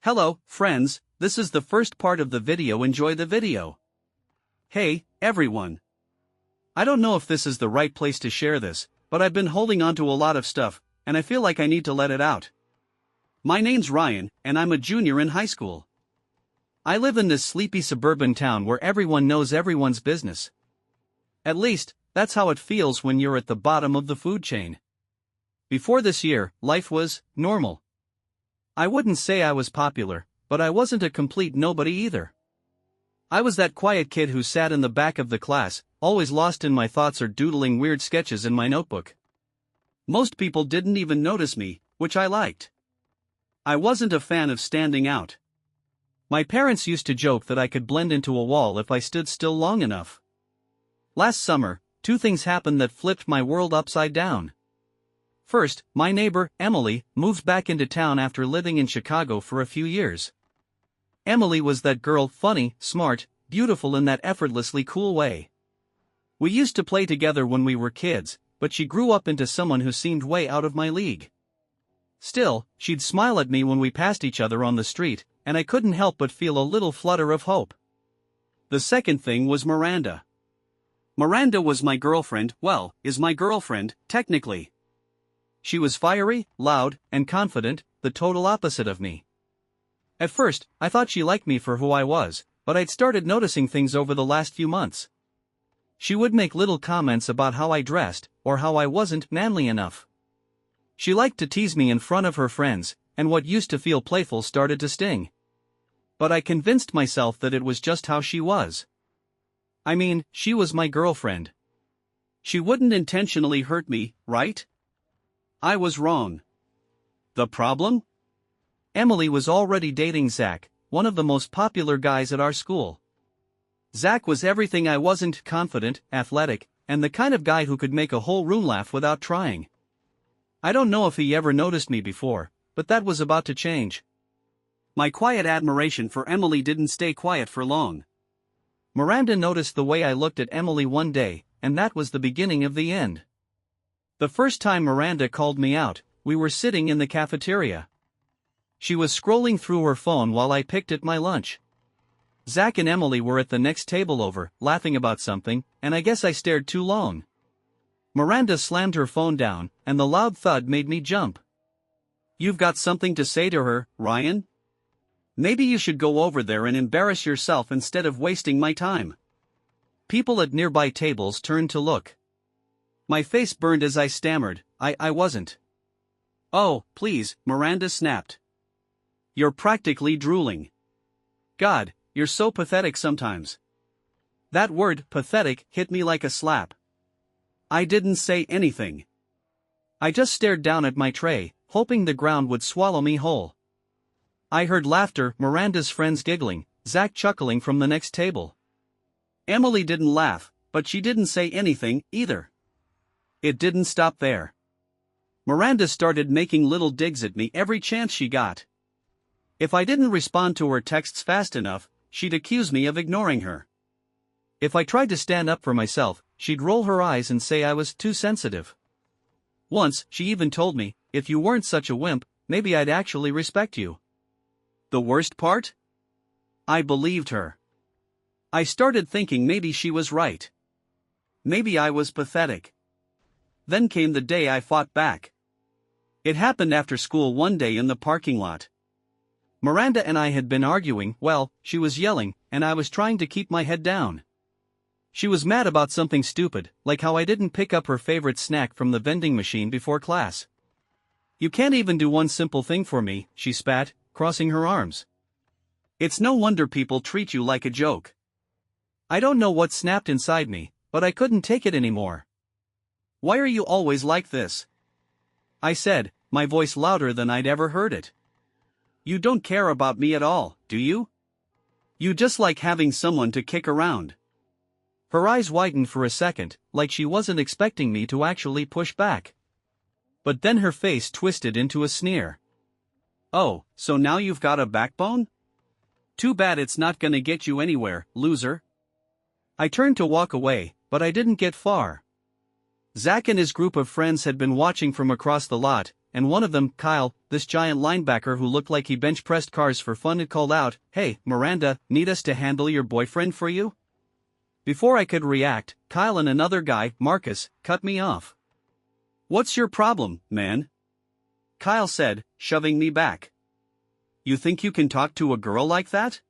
Hello, friends, this is the first part of the video. Enjoy the video. Hey, everyone. I don't know if this is the right place to share this, but I've been holding on to a lot of stuff, and I feel like I need to let it out. My name's Ryan, and I'm a junior in high school. I live in this sleepy suburban town where everyone knows everyone's business. At least, that's how it feels when you're at the bottom of the food chain. Before this year, life was normal. I wouldn't say I was popular, but I wasn't a complete nobody either. I was that quiet kid who sat in the back of the class, always lost in my thoughts or doodling weird sketches in my notebook. Most people didn't even notice me, which I liked. I wasn't a fan of standing out. My parents used to joke that I could blend into a wall if I stood still long enough. Last summer, two things happened that flipped my world upside down. First, my neighbor, Emily, moved back into town after living in Chicago for a few years. Emily was that girl, funny, smart, beautiful in that effortlessly cool way. We used to play together when we were kids, but she grew up into someone who seemed way out of my league. Still, she'd smile at me when we passed each other on the street, and I couldn't help but feel a little flutter of hope. The second thing was Miranda. Miranda was my girlfriend, well, is my girlfriend, technically. She was fiery, loud, and confident, the total opposite of me. At first, I thought she liked me for who I was, but I'd started noticing things over the last few months. She would make little comments about how I dressed, or how I wasn't manly enough. She liked to tease me in front of her friends, and what used to feel playful started to sting. But I convinced myself that it was just how she was. I mean, she was my girlfriend. She wouldn't intentionally hurt me, right? I was wrong. The problem? Emily was already dating Zach, one of the most popular guys at our school. Zach was everything I wasn't: confident, athletic, and the kind of guy who could make a whole room laugh without trying. I don't know if he ever noticed me before, but that was about to change. My quiet admiration for Emily didn't stay quiet for long. Miranda noticed the way I looked at Emily one day, and that was the beginning of the end. The first time Miranda called me out, we were sitting in the cafeteria. She was scrolling through her phone while I picked at my lunch. Zach and Emily were at the next table over, laughing about something, and I guess I stared too long. Miranda slammed her phone down, and the loud thud made me jump. "You've got something to say to her, Ryan? Maybe you should go over there and embarrass yourself instead of wasting my time." People at nearby tables turned to look. My face burned as I stammered, I wasn't. "Oh, please," Miranda snapped. "You're practically drooling. God, you're so pathetic sometimes." That word, pathetic, hit me like a slap. I didn't say anything. I just stared down at my tray, hoping the ground would swallow me whole. I heard laughter, Miranda's friends giggling, Zach chuckling from the next table. Emily didn't laugh, but she didn't say anything, either. It didn't stop there. Miranda started making little digs at me every chance she got. If I didn't respond to her texts fast enough, she'd accuse me of ignoring her. If I tried to stand up for myself, she'd roll her eyes and say I was too sensitive. Once, she even told me, if you weren't such a wimp, maybe I'd actually respect you. The worst part? I believed her. I started thinking maybe she was right. Maybe I was pathetic. Then came the day I fought back. It happened after school one day in the parking lot. Miranda and I had been arguing. Well, she was yelling, and I was trying to keep my head down. She was mad about something stupid, like how I didn't pick up her favorite snack from the vending machine before class. "You can't even do one simple thing for me," she spat, crossing her arms. "It's no wonder people treat you like a joke." I don't know what snapped inside me, but I couldn't take it anymore. "Why are you always like this?" I said, my voice louder than I'd ever heard it. "You don't care about me at all, do you? You just like having someone to kick around." Her eyes widened for a second, like she wasn't expecting me to actually push back. But then her face twisted into a sneer. "Oh, so now you've got a backbone? Too bad it's not gonna get you anywhere, loser." I turned to walk away, but I didn't get far. Zach and his group of friends had been watching from across the lot, and one of them, Kyle, this giant linebacker who looked like he bench pressed cars for fun, had called out, "Hey, Miranda, need us to handle your boyfriend for you?" Before I could react, Kyle and another guy, Marcus, cut me off. "What's your problem, man?" Kyle said, shoving me back. "You think you can talk to a girl like that?"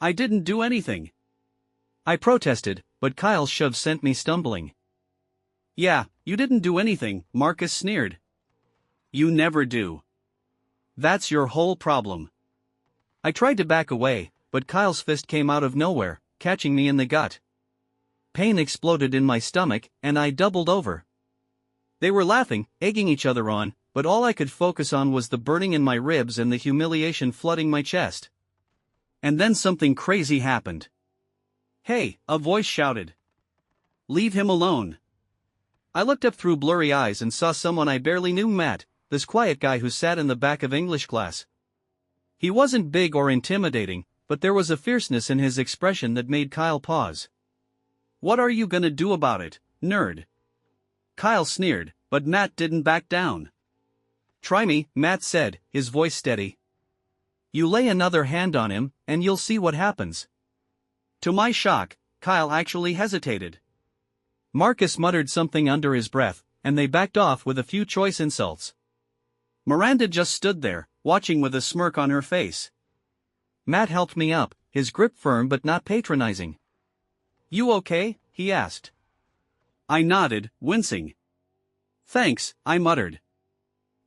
"I didn't do anything," I protested, but Kyle's shove sent me stumbling. "Yeah, you didn't do anything," Marcus sneered. "You never do. That's your whole problem." I tried to back away, but Kyle's fist came out of nowhere, catching me in the gut. Pain exploded in my stomach, and I doubled over. They were laughing, egging each other on, but all I could focus on was the burning in my ribs and the humiliation flooding my chest. And then something crazy happened. "Hey," a voice shouted. "Leave him alone." I looked up through blurry eyes and saw someone I barely knew, Matt, this quiet guy who sat in the back of English class. He wasn't big or intimidating, but there was a fierceness in his expression that made Kyle pause. "What are you gonna do about it, nerd?" Kyle sneered, but Matt didn't back down. "Try me," Matt said, his voice steady. "You lay another hand on him, and you'll see what happens." To my shock, Kyle actually hesitated. Marcus muttered something under his breath, and they backed off with a few choice insults. Miranda just stood there, watching with a smirk on her face. Matt helped me up, his grip firm but not patronizing. "You okay?" he asked. I nodded, wincing. "Thanks," I muttered.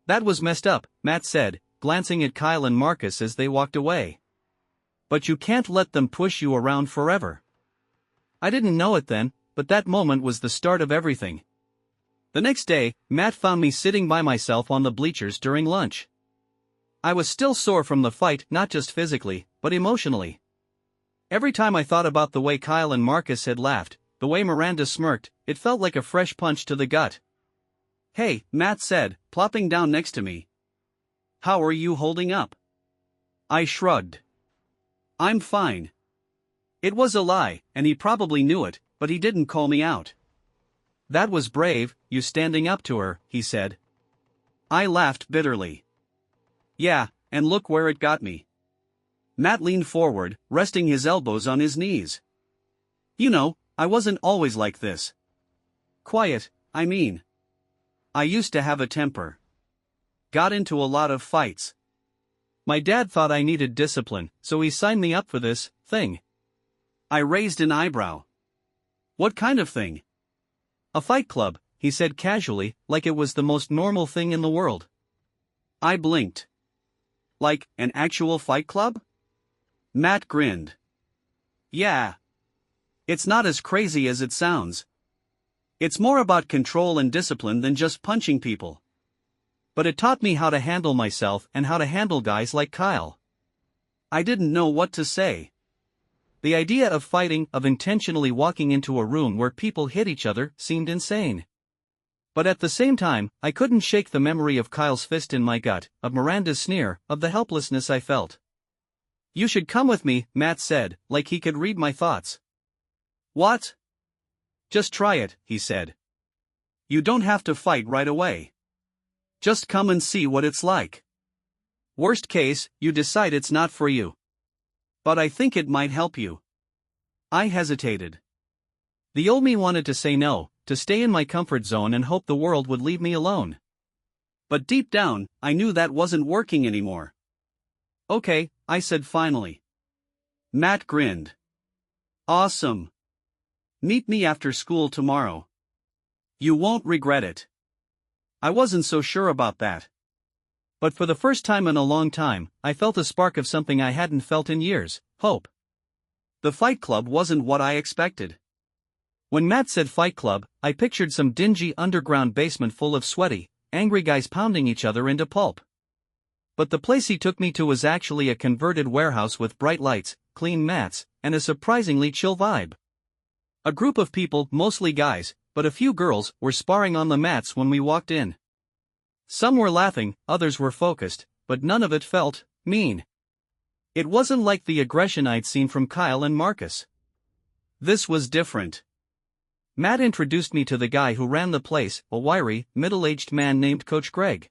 "That was messed up," Matt said, glancing at Kyle and Marcus as they walked away. "But you can't let them push you around forever." I didn't know it then, but that moment was the start of everything. The next day, Matt found me sitting by myself on the bleachers during lunch. I was still sore from the fight, not just physically, but emotionally. Every time I thought about the way Kyle and Marcus had laughed, the way Miranda smirked, it felt like a fresh punch to the gut. "Hey," Matt said, plopping down next to me. "How are you holding up?" I shrugged. "I'm fine." It was a lie, and he probably knew it, but he didn't call me out. "That was brave, you standing up to her," he said. I laughed bitterly. "Yeah, and look where it got me." Matt leaned forward, resting his elbows on his knees. "You know, I wasn't always like this. Quiet, I mean. I used to have a temper. Got into a lot of fights. My dad thought I needed discipline, so he signed me up for this thing." I raised an eyebrow. "What kind of thing?" "A fight club," he said casually, like it was the most normal thing in the world. I blinked. "Like, an actual fight club?" Matt grinned. "Yeah. It's not as crazy as it sounds. It's more about control and discipline than just punching people. But it taught me how to handle myself and how to handle guys like Kyle." I didn't know what to say. The idea of fighting, of intentionally walking into a room where people hit each other, seemed insane. But at the same time, I couldn't shake the memory of Kyle's fist in my gut, of Miranda's sneer, of the helplessness I felt. "You should come with me," Matt said, like he could read my thoughts. "What?" "Just try it," he said. "You don't have to fight right away. Just come and see what it's like. Worst case, you decide it's not for you. But I think it might help you." I hesitated. The old me wanted to say no, to stay in my comfort zone and hope the world would leave me alone. But deep down, I knew that wasn't working anymore. "Okay," I said finally. Matt grinned. "Awesome. Meet me after school tomorrow. You won't regret it." I wasn't so sure about that. But for the first time in a long time, I felt a spark of something I hadn't felt in years: hope. The fight club wasn't what I expected. When Matt said fight club, I pictured some dingy underground basement full of sweaty, angry guys pounding each other into pulp. But the place he took me to was actually a converted warehouse with bright lights, clean mats, and a surprisingly chill vibe. A group of people, mostly guys, but a few girls, were sparring on the mats when we walked in. Some were laughing, others were focused, but none of it felt mean. It wasn't like the aggression I'd seen from Kyle and Marcus. This was different. Matt introduced me to the guy who ran the place, a wiry, middle-aged man named Coach Greg.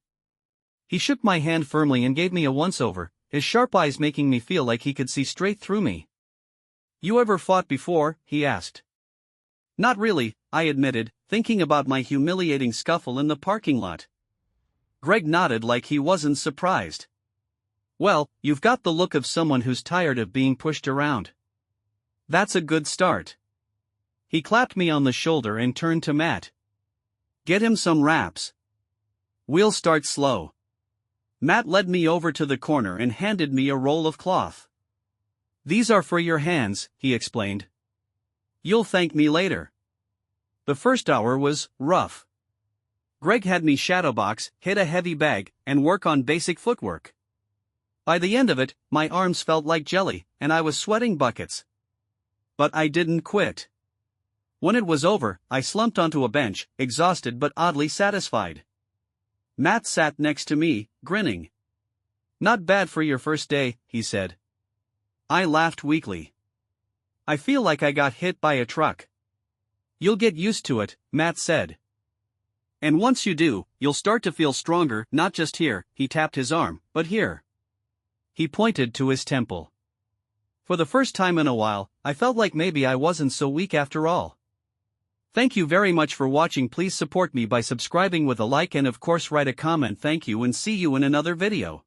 He shook my hand firmly and gave me a once-over, his sharp eyes making me feel like he could see straight through me. "You ever fought before?" he asked. "Not really," I admitted, thinking about my humiliating scuffle in the parking lot. Greg nodded like he wasn't surprised. "Well, you've got the look of someone who's tired of being pushed around. That's a good start." He clapped me on the shoulder and turned to Matt. "Get him some wraps. We'll start slow." Matt led me over to the corner and handed me a roll of cloth. "These are for your hands," he explained. "You'll thank me later." The first hour was rough. Greg had me shadowbox, hit a heavy bag, and work on basic footwork. By the end of it, my arms felt like jelly, and I was sweating buckets. But I didn't quit. When it was over, I slumped onto a bench, exhausted but oddly satisfied. Matt sat next to me, grinning. "Not bad for your first day," he said. I laughed weakly. "I feel like I got hit by a truck." "You'll get used to it," Matt said. "And once you do, you'll start to feel stronger, not just here," he tapped his arm, "but here." He pointed to his temple. For the first time in a while, I felt like maybe I wasn't so weak after all. Thank you very much for watching. Please support me by subscribing with a like and of course write a comment. Thank you and see you in another video.